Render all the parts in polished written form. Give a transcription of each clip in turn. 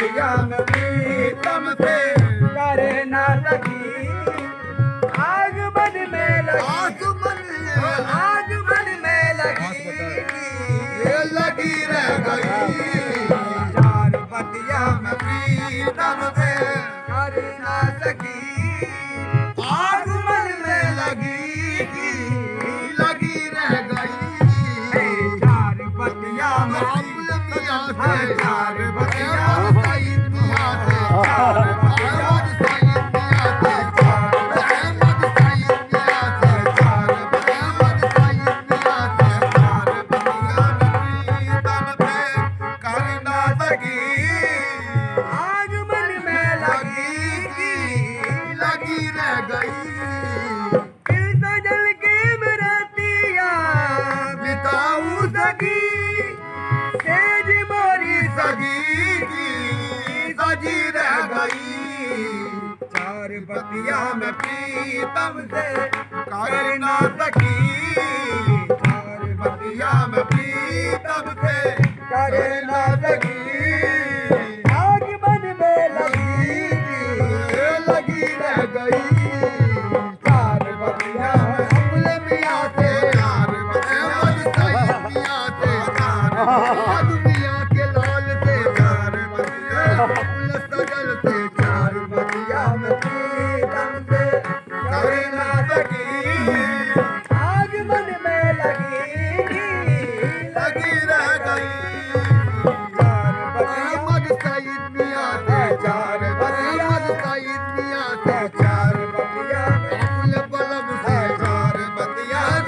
बतिया में प्रीतम से करे ना सकी। आग मन में लगी, आग मन में लगी, ये लगी रह गई। चार बतिया में प्रीतम से करे ना सकी। आग मन में लगी रह गई। चार बतिया में अब्बुल मियां से चार बतिया अहमद सईद मियां से अहमद सईद मियां से अहमद सईद मियां से अहमद सईद मियां से चार बतिया प्रीतम से कर ना सकी। आग मन में लगी रह गई। सजल के बरतिया बिताऊं सकी सेज मोरी सगी की सजी रह गई। चार बतिया में प्रीतम से कर ना सकी। चार बतिया में प्रीतम से कर ना सकी। आग मन में लगी रह गई। चार बतिया में अब्बुल मियां से अहमद सईद मियां से अहमद मियां के लाल से अब्बुल सजल से चार बतिया में प्रीतम से कर ना सकी। आग मन में लगी रह गई। चार बतिया अहमद सईद मियां से अहमद सईद मियां से चार बतिया अब्बुल बलम से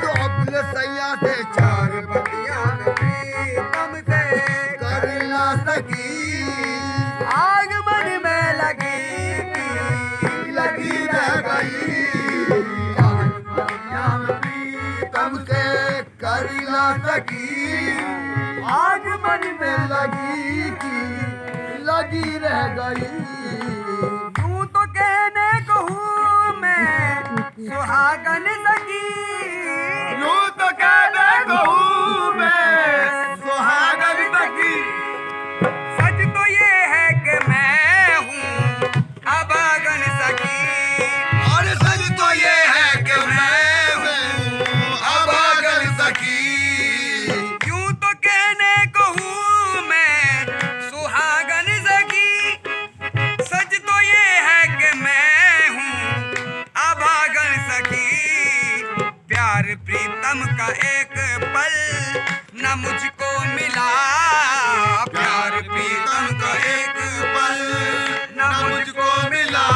तो अब्बुल सैया से चार बतिया में प्रीतम से कर ना सकी। आग मन में लगी रह गई। चार बतिया में प्रीतम से कर ना सकी। आग मन में लगी रह गई। तू तो कहने को हूँ मैं सुहागन सकी। यूं तो कहने को हूँ मैं सुहागन सकी। सच तो ये है कि मैं हूँ अभागन सकी। और सच तो ये है कि मैं हूँ अभागन सकी। यूं तो कहने को हूँ मैं सुहागन सकी। सच तो ये है कि मैं हूँ अभागन सकी। प्यार प्रीतम का एक पल न मुझको मिला। प्यार प्रीतम का एक पल न मुझको मिला।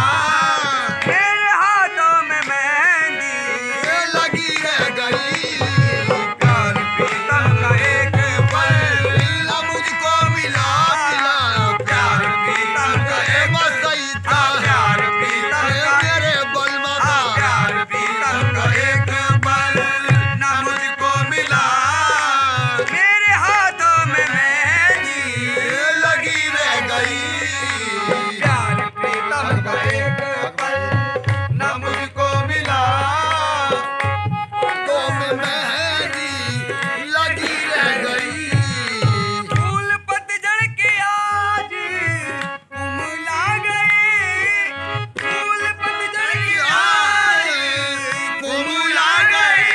मेरे हाथों में मेहंदी ये लगी रह गई। प्यार प्रीतम का एक पल ना मुझको मिला प्यार प्रीतम का एक अहमद सईद का प्यार प्रीतम का मेरे बलमा का प्यार प्रीतम का एक पल न मुझको मिला। मेरे हाथों में मेहंदी ये लगी रह गई। प्यार प्रीतम का एक पल न मुझको मिला। तो मेहंदी लगी रह गई। फूल पतझड़ के आज कुमला गए। फूल पतझड़ के आज कुमला गए।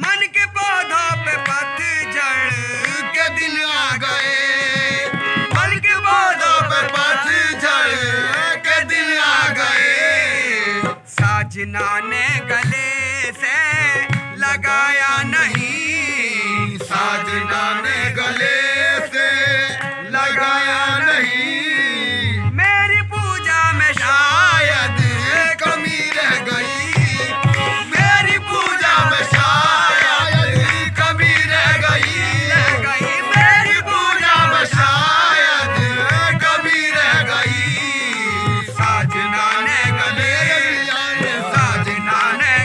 मन के पौधों पे पतझड़ के दिन आ गए। मन के पौधों पे पतझड़ के दिन आ गए। साजना ने गले से लगाया नहीं। साजना ने गले से लगाया नहीं। मेरी पूजा में शायद कमी रह गई। मेरी पूजा में शायद कमी रह गई। मेरी पूजा में शायद कमी रह गई। साजना ने गले साजना साजना ने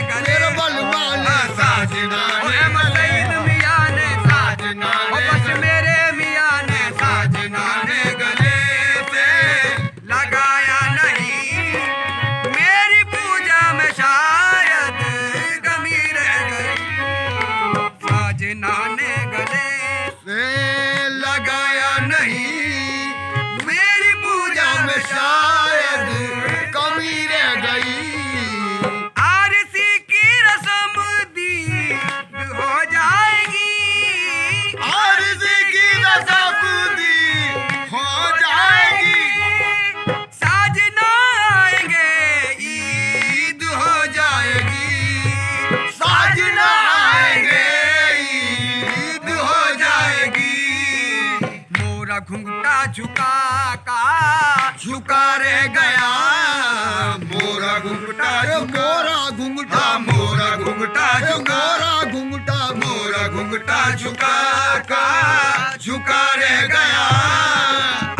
झुका का झुका रह गया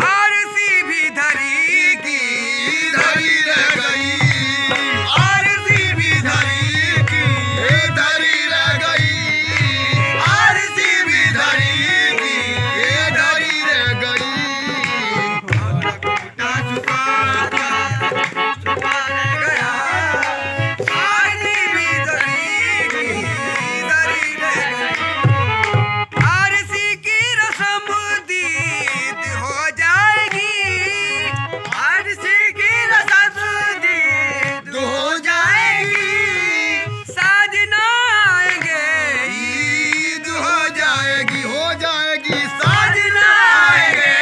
आरसी भी धरी की धरी रह गई आरसी भी धरी की धरी रह गई आरसी भी धरी की धरी रह गई घुंघटा झुका झुका रह गया आरसी भी धरी धरी रह गई आरसी की रस्म दीद हो जाएगी आरसी की रस्म दीद हो जाएगी साजना आएंगे ईद हो जाएगी साजना आएंगे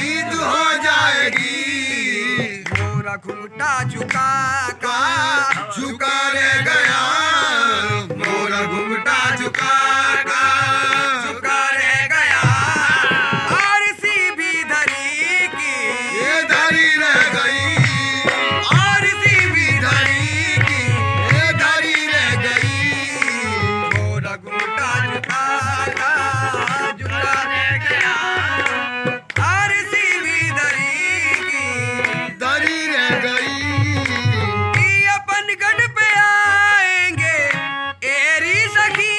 ईद हो जाएगी मोरा घुंघटा झुका का झुका रह गया मोरा घुंघटा झुका का झुका रह गया आरसी भी धरी की ये धरी रह गई आरसी भी धरी की ये धरी रह गई मोरा घुंघटा झुका का झुका रह गया आरसी भी धरी की धरी रह गई कि अपन गढ़ पे आएंगे एरी सखी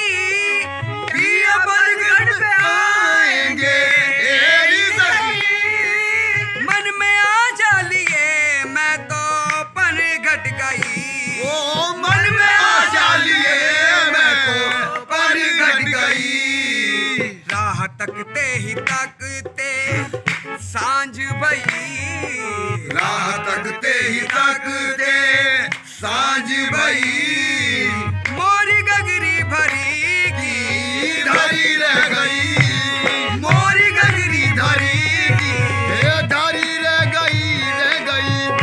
कि अपन गढ़ पे आएंगे एरी सखी मन में आ जालिए मैं तो पन घट गई ओ मन में आशा लिए मैं तो पर घट गई राह तकते ही तकते सांझ भई राह तकते ही तकते सांझ भई मोरी गगरी भरी की धरी रह गई मोरी गगरी धरी की ये धरी रह गई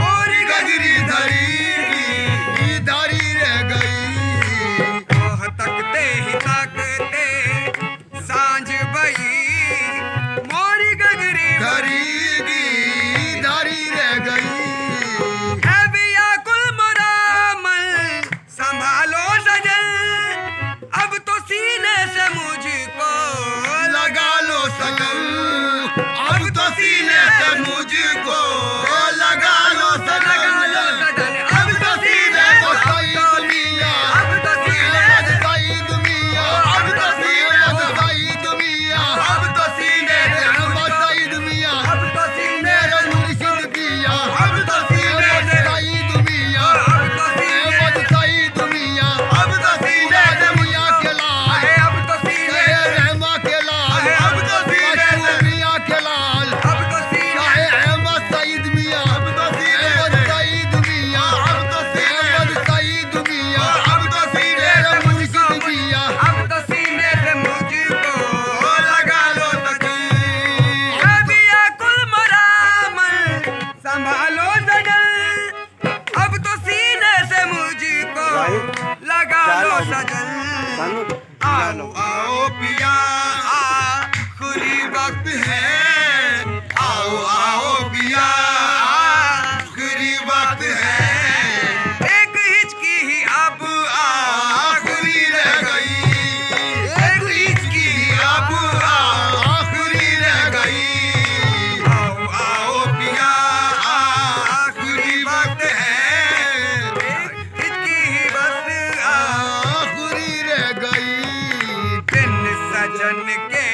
मोरी गगरी धरी की धरी रह गई राह तकते ही तकते सांझ भई मोरी गगरी धरी की धरी रह गई है व्याकुल मोरामल संभालो सजन अब तो सीने से मुझको लगा लो सजन अब तो सीने से मुझको लगा लो सजन अब तो सीने को सईद मियां अब तो सीने से सईद मियां अब तो सीने से सईद मियां अब तो सीने से सईद मियां अब तो सीने मेरे मुर्शिद पिया अब तो सीने से सईद मियां अब तो सीने अहमद सईद मियां अब तो सीने से मियां के लाल अब तो सीने रहमा के लाल अब तो सीने से मियां के लाल अब तो सीने चाहे अहमद सईद मियां अब तो सीने अहमद सईद मियां अब तो सीने अहमद सईद मियां अब तो सीने मुर्शिद पिया अब तो सीने से मुझको लगा लो तकीर है व्याकुल मोरामल संभालो सजन अब तो सीने से मुझको लगा लो सजन आओ आओ पिया आखिरी वक्त है आओ आओ पिया आखिरी वक्त है एक हिचकी ही अब आखिरी रह गई एक हिचकी अब आखिरी रह गई आओ आओ पिया आखिरी वक्त है हिचकी ही बस आखिरी रह गई बिन सजन के